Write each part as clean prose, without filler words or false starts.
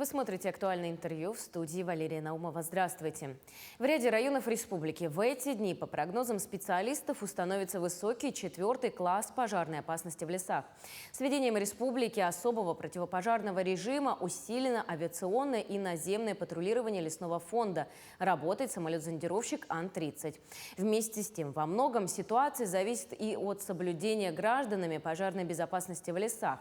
Вы смотрите «Актуальное интервью», в студии Валерия Наумова. Здравствуйте. В ряде районов республики в эти дни, по прогнозам специалистов, установится высокий 4-й класс пожарной опасности в лесах. С введением республики особого противопожарного режима усилено авиационное и наземное патрулирование лесного фонда. Работает самолет-зондировщик Ан-30. Вместе с тем, во многом ситуация зависит и от соблюдения гражданами пожарной безопасности в лесах.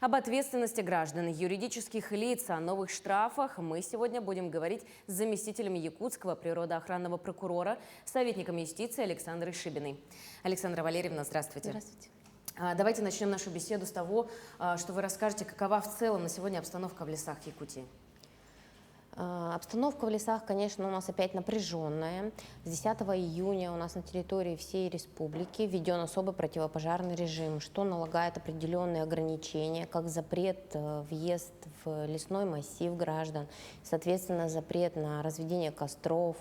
Об ответственности граждан, юридических лиц, о новых штрафах мы сегодня будем говорить с заместителем якутского природоохранного прокурора, советником юстиции Александрой Шибиной. Александра Валерьевна, здравствуйте. Здравствуйте. Давайте начнем нашу беседу с того, что вы расскажете, какова в целом на сегодня обстановка в лесах Якутии. Обстановка в лесах, конечно, у нас опять напряженная. С 10 июня у нас на территории всей республики введен особый противопожарный режим, что налагает определенные ограничения, как запрет въезд в лесной массив граждан, соответственно, запрет на разведение костров,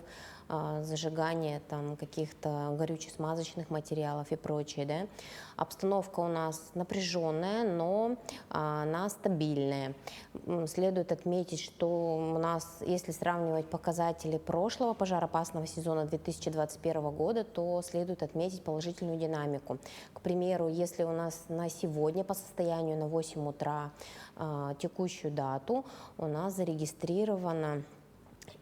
зажигание там каких-то горюче-смазочных материалов и прочее. Да? Обстановка у нас напряженная, но она стабильная. Следует отметить, что у нас, если сравнивать показатели прошлого пожароопасного сезона 2021 года, то следует отметить положительную динамику. К примеру, если у нас на сегодня по состоянию на 8 утра текущую дату у нас зарегистрировано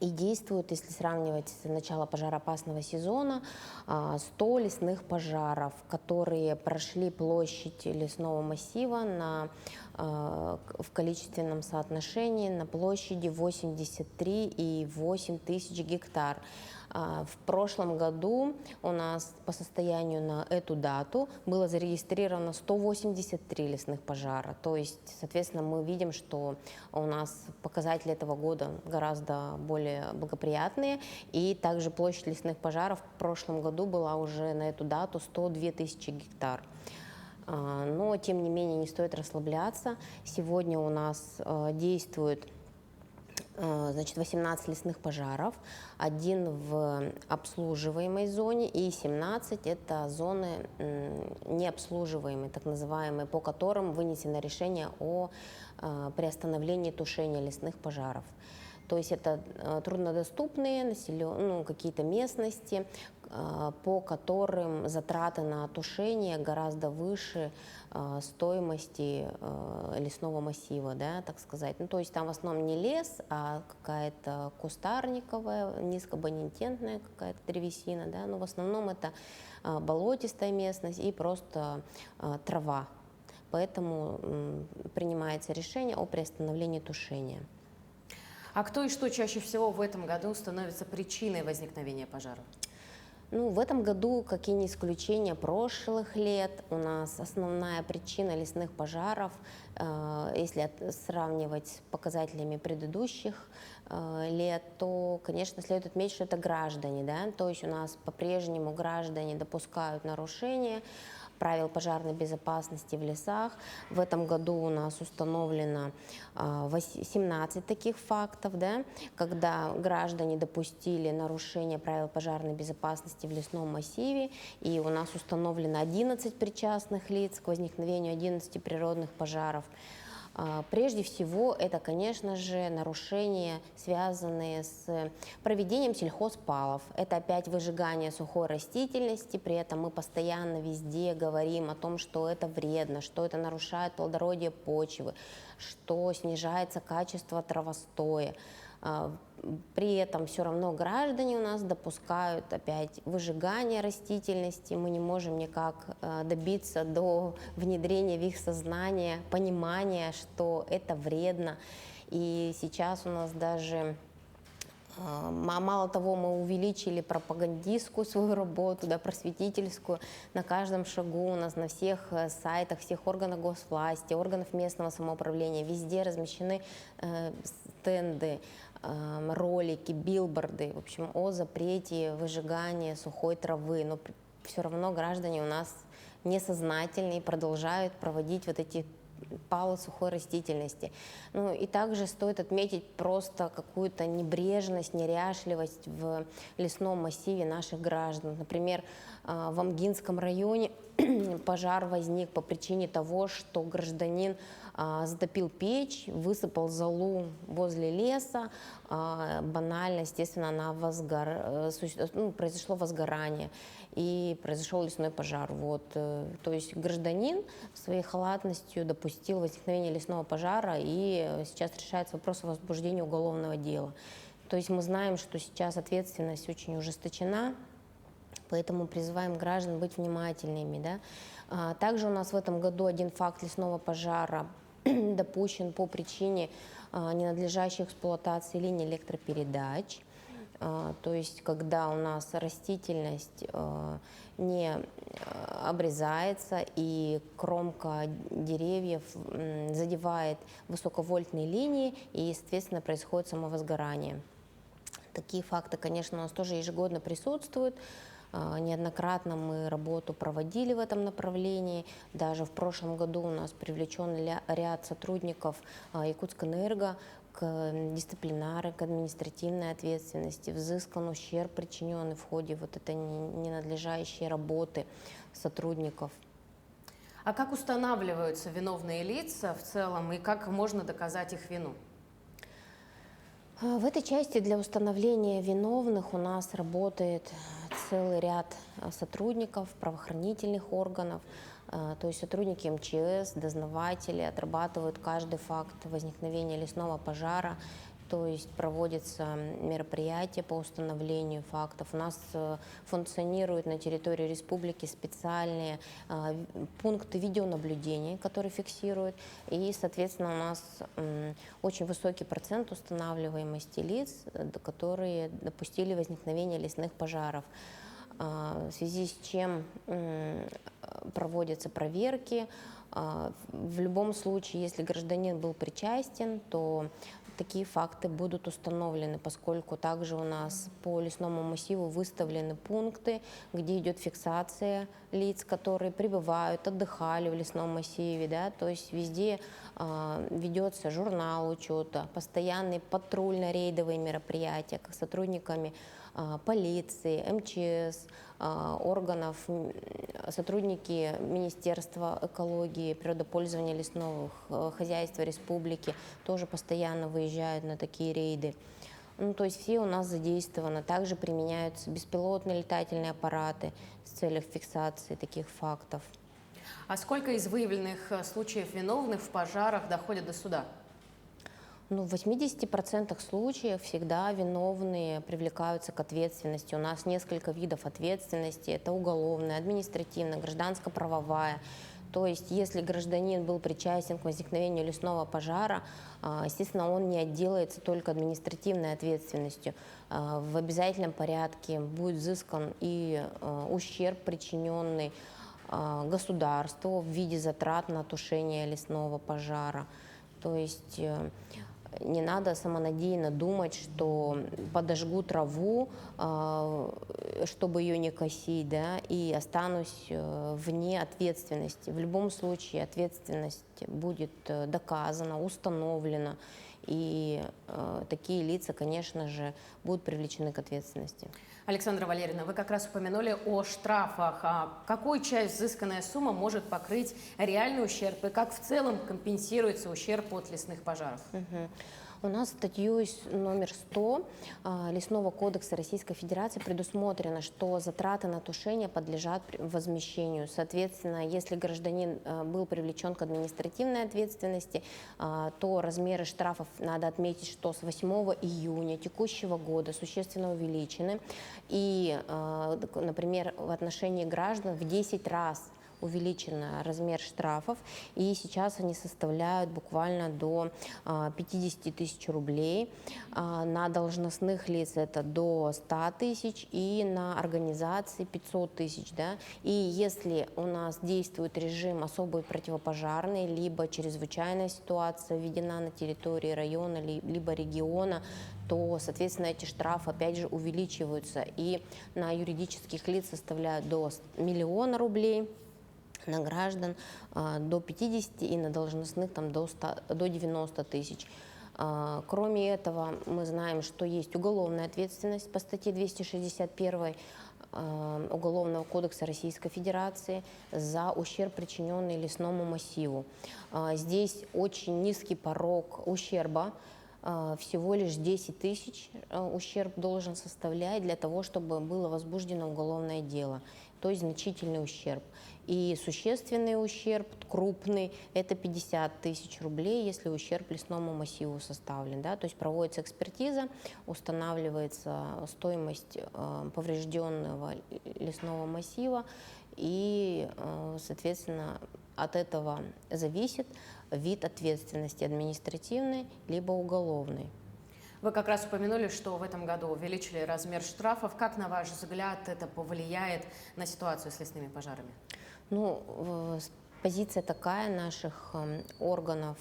и действует, если сравнивать с начала пожароопасного сезона, 100 лесных пожаров, которые прошли площадь лесного массива в количественном соотношении на площади 83,8 тысяч гектар. В прошлом году у нас по состоянию на эту дату было зарегистрировано 183 лесных пожара. То есть, соответственно, мы видим, что у нас показатели этого года гораздо более благоприятные. И также площадь лесных пожаров в прошлом году была уже на эту дату 102 тысячи гектар. Но, тем не менее, не стоит расслабляться. Сегодня у нас действует 18 лесных пожаров, 1 в обслуживаемой зоне и 17 это зоны необслуживаемые, так называемые, по которым вынесено решение о приостановлении тушения лесных пожаров. То есть это труднодоступные какие-то местности, по которым затраты на тушение гораздо выше стоимости лесного массива, да, так сказать. Ну, то есть там в основном не лес, а какая-то кустарниковая, низкобонитентная какая-то древесина, да, но в основном это болотистая местность и просто трава. Поэтому принимается решение о приостановлении тушения. А кто и что чаще всего в этом году становится причиной возникновения пожара? Ну, в этом году, как и не исключение прошлых лет, у нас основная причина лесных пожаров, если сравнивать с показателями предыдущих лет, то, конечно, следует отметить, что это граждане, да, то есть у нас по-прежнему граждане допускают нарушения правил пожарной безопасности в лесах. В этом году у нас установлено 17 таких фактов, да, когда граждане допустили нарушение правил пожарной безопасности в лесном массиве, и у нас установлено 11 причастных лиц к возникновению 11 природных пожаров. Прежде всего, это, конечно же, нарушения, связанные с проведением сельхозпалов. Это опять выжигание сухой растительности, при этом мы постоянно везде говорим о том, что это вредно, что это нарушает плодородие почвы, что снижается качество травостоя. При этом все равно граждане у нас допускают опять выжигание растительности. Мы не можем никак добиться до внедрения в их сознание понимания, что это вредно. И сейчас у нас даже мало того, мы увеличили пропагандистскую свою работу, да, просветительскую. На каждом шагу у нас на всех сайтах, всех органов госвласти, органов местного самоуправления, везде размещены стенды, ролики, билборды, в общем, о запрете выжигания сухой травы. Но все равно граждане у нас несознательные и продолжают проводить вот эти палы сухой растительности. Ну и также стоит отметить просто какую-то небрежность, неряшливость в лесном массиве наших граждан. Например, в Амгинском районе пожар возник по причине того, что гражданин затопил печь, высыпал золу возле леса, банально, естественно, произошло возгорание и произошел лесной пожар. Вот. То есть гражданин своей халатностью допустил возникновение лесного пожара, и сейчас решается вопрос о возбуждении уголовного дела. То есть мы знаем, что сейчас ответственность очень ужесточена, поэтому призываем граждан быть внимательными. Да? Также у нас в этом году один факт лесного пожара допущен по причине ненадлежащей эксплуатации линий электропередач. То есть когда у нас растительность не обрезается и кромка деревьев задевает высоковольтные линии, и, соответственно, происходит самовозгорание. Такие факты, конечно, у нас тоже ежегодно присутствуют. Неоднократно мы работу проводили в этом направлении. Даже в прошлом году у нас привлечен ряд сотрудников Якутскэнерго к дисциплинарной, к административной ответственности, взыскан ущерб, причиненный в ходе вот этой ненадлежащей работы сотрудников. А как устанавливаются виновные лица в целом и как можно доказать их вину? В этой части для установления виновных у нас работает целый ряд сотрудников правоохранительных органов, то есть сотрудники МЧС, дознаватели отрабатывают каждый факт возникновения лесного пожара, то есть проводятся мероприятия по установлению фактов. У нас функционируют на территории республики специальные пункты видеонаблюдения, которые фиксируют, и, соответственно, у нас очень высокий процент устанавливаемости лиц, которые допустили возникновение лесных пожаров. В связи с чем проводятся проверки. В любом случае, если гражданин был причастен, то такие факты будут установлены, поскольку также у нас по лесному массиву выставлены пункты, где идет фиксация лиц, которые пребывают, отдыхали в лесном массиве, да, то есть везде ведется журнал учета, постоянные патрульно-рейдовые мероприятия, как сотрудниками полиции, МЧС, органов, сотрудники Министерства экологии, природопользования лесного хозяйства республики тоже постоянно выезжают на такие рейды. Ну, то есть все у нас задействованы. Также применяются беспилотные летательные аппараты с целью фиксации таких фактов. А сколько из выявленных случаев виновных в пожарах доходят до суда? Ну, в 80% случаев всегда виновные привлекаются к ответственности. У нас несколько видов ответственности. Это уголовная, административная, гражданско-правовая. То есть, если гражданин был причастен к возникновению лесного пожара, естественно, он не отделается только административной ответственностью. В обязательном порядке будет взыскан и ущерб, причиненный государству в виде затрат на тушение лесного пожара. То есть не надо самонадеянно думать, что подожгу траву, чтобы ее не косить, да, и останусь вне ответственности. В любом случае ответственность будет доказана, установлена, и такие лица, конечно же, будут привлечены к ответственности. Александра Валерьевна, вы как раз упомянули о штрафах. А какую часть взысканная сумма может покрыть реальный ущерб и как в целом компенсируется ущерб от лесных пожаров? У нас статьей номер 100 Лесного кодекса Российской Федерации предусмотрено, что затраты на тушение подлежат возмещению. Соответственно, если гражданин был привлечен к административной ответственности, то размеры штрафов, надо отметить, что с 8 июня текущего года существенно увеличены. И, например, в отношении граждан в 10 раз увеличен размер штрафов, и сейчас они составляют буквально до 50 тысяч рублей. На должностных лиц это до 100 тысяч, и на организации 500 тысяч. Да? И если у нас действует режим особый противопожарный, либо чрезвычайная ситуация введена на территории района, либо региона, то, соответственно, эти штрафы, опять же, увеличиваются, и на юридических лиц составляют до 1 миллиона рублей, на граждан до 50 и на должностных там, до 90 тысяч. Кроме этого, мы знаем, что есть уголовная ответственность по статье 261 Уголовного кодекса Российской Федерации за ущерб, причиненный лесному массиву. Здесь очень низкий порог ущерба, всего лишь 10 тысяч ущерб должен составлять для того, чтобы было возбуждено уголовное дело, то есть значительный ущерб. И существенный ущерб, крупный, это 50 тысяч рублей, если ущерб лесному массиву составлен. Да? То есть проводится экспертиза, устанавливается стоимость поврежденного лесного массива, и, соответственно, от этого зависит вид ответственности административной либо уголовной. Вы как раз упомянули, что в этом году увеличили размер штрафов. Как, на ваш взгляд, это повлияет на ситуацию с лесными пожарами? Ну, позиция такая наших органов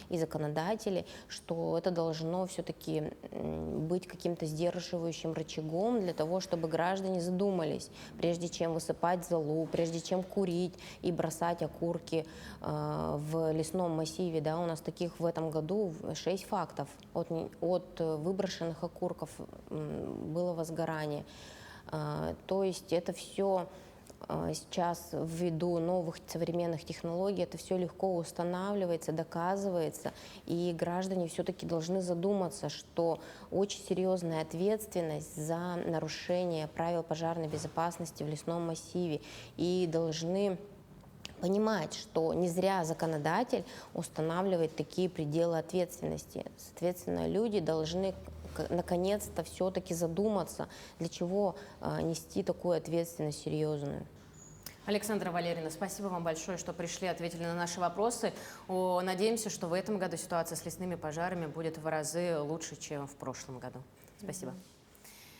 и законодателей, что это должно все-таки быть каким-то сдерживающим рычагом для того, чтобы граждане задумались, прежде чем высыпать золу, прежде чем курить и бросать окурки в лесном массиве. Да, у нас таких в этом году 6 фактов от выброшенных окурков было возгорание. То есть это все... Сейчас ввиду новых современных технологий это все легко устанавливается, доказывается, и граждане все-таки должны задуматься, что очень серьезная ответственность за нарушение правил пожарной безопасности в лесном массиве, и должны понимать, что не зря законодатель устанавливает такие пределы ответственности. Соответственно, люди должны наконец-то все-таки задуматься, для чего нести такую ответственность серьезную. Александра Валерьевна, спасибо вам большое, что пришли, ответили на наши вопросы. Надеемся, что в этом году ситуация с лесными пожарами будет в разы лучше, чем в прошлом году. Спасибо.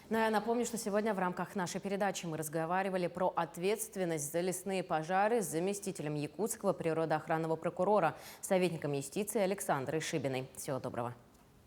Ну, я напомню, что сегодня в рамках нашей передачи мы разговаривали про ответственность за лесные пожары с заместителем якутского природоохранного прокурора, советником юстиции Александрой Шибиной. Всего доброго.